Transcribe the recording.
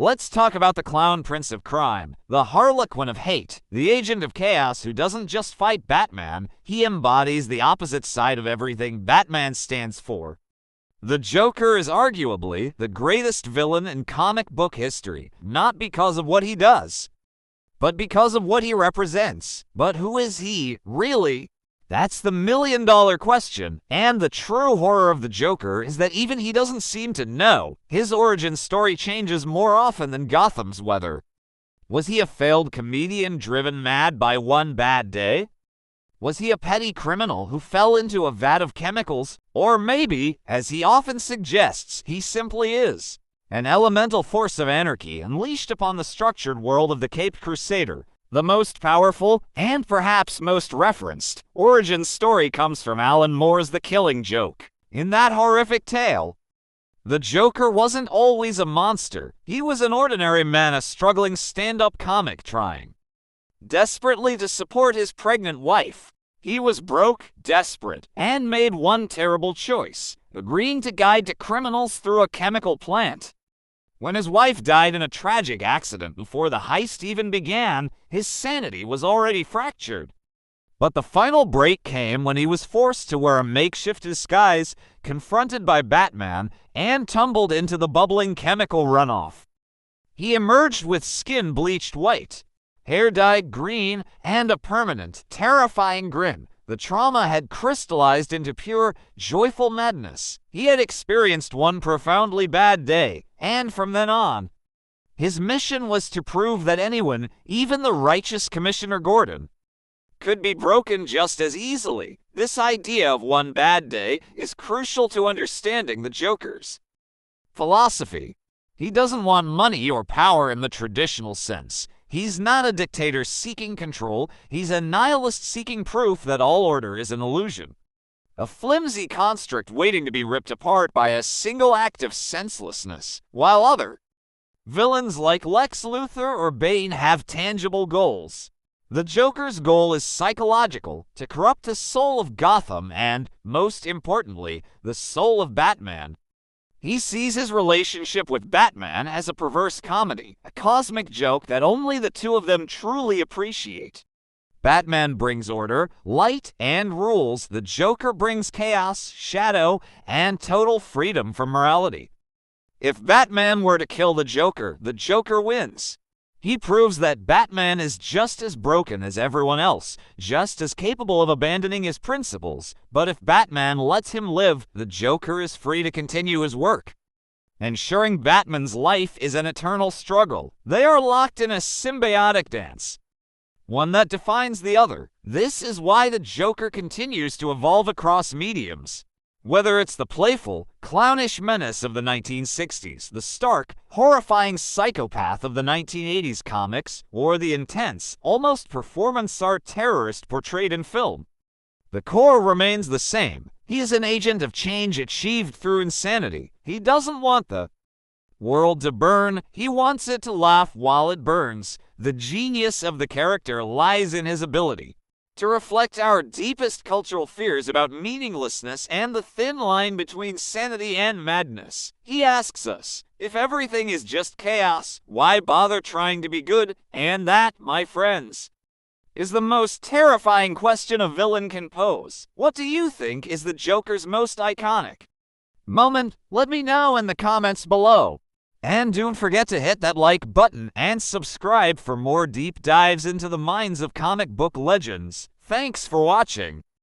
Let's talk about the Clown Prince of Crime, the Harlequin of Hate, the agent of chaos who doesn't just fight Batman, he embodies the opposite side of everything Batman stands for. The Joker is arguably the greatest villain in comic book history, not because of what he does, but because of what he represents. But who is he, really? That's the million-dollar question, and the true horror of the Joker is that even he doesn't seem to know. His origin story changes more often than Gotham's weather. Was he a failed comedian driven mad by one bad day? Was he a petty criminal who fell into a vat of chemicals? Or maybe, as he often suggests, he simply is an elemental force of anarchy unleashed upon the structured world of the Caped Crusader. The most powerful, and perhaps most referenced, origin story comes from Alan Moore's The Killing Joke. In that horrific tale, the Joker wasn't always a monster. He was an ordinary man, a struggling stand-up comic trying desperately to support his pregnant wife. He was broke, desperate, and made one terrible choice, agreeing to guide to criminals through a chemical plant. When his wife died in a tragic accident before the heist even began, his sanity was already fractured. But the final break came when he was forced to wear a makeshift disguise, confronted by Batman, and tumbled into the bubbling chemical runoff. He emerged with skin bleached white, hair dyed green, and a permanent, terrifying grin. The trauma had crystallized into pure, joyful madness. He had experienced one profoundly bad day, and from then on, his mission was to prove that anyone, even the righteous Commissioner Gordon, could be broken just as easily. This idea of one bad day is crucial to understanding the Joker's philosophy. He doesn't want money or power in the traditional sense. He's not a dictator seeking control, he's a nihilist seeking proof that all order is an illusion. A flimsy construct waiting to be ripped apart by a single act of senselessness, while other villains like Lex Luthor or Bane have tangible goals. The Joker's goal is psychological, to corrupt the soul of Gotham and, most importantly, the soul of Batman. He sees his relationship with Batman as a perverse comedy, a cosmic joke that only the two of them truly appreciate. Batman brings order, light, and rules. The Joker brings chaos, shadow, and total freedom from morality. If Batman were to kill the Joker wins. He proves that Batman is just as broken as everyone else, just as capable of abandoning his principles, but if Batman lets him live, the Joker is free to continue his work. Ensuring Batman's life is an eternal struggle. They are locked in a symbiotic dance, one that defines the other. This is why the Joker continues to evolve across mediums. Whether it's the playful, clownish menace of the 1960s, the stark, horrifying psychopath of the 1980s comics, or the intense, almost performance art terrorist portrayed in film, the core remains the same. He is an agent of change achieved through insanity. He doesn't want the world to burn, he wants it to laugh while it burns. The genius of the character lies in his ability to reflect our deepest cultural fears about meaninglessness and the thin line between sanity and madness. He asks us, if everything is just chaos, why bother trying to be good? And that, my friends, is the most terrifying question a villain can pose. What do you think is the Joker's most iconic moment? Let me know in the comments below. And don't forget to hit that like button and subscribe for more deep dives into the minds of comic book legends. Thanks for watching.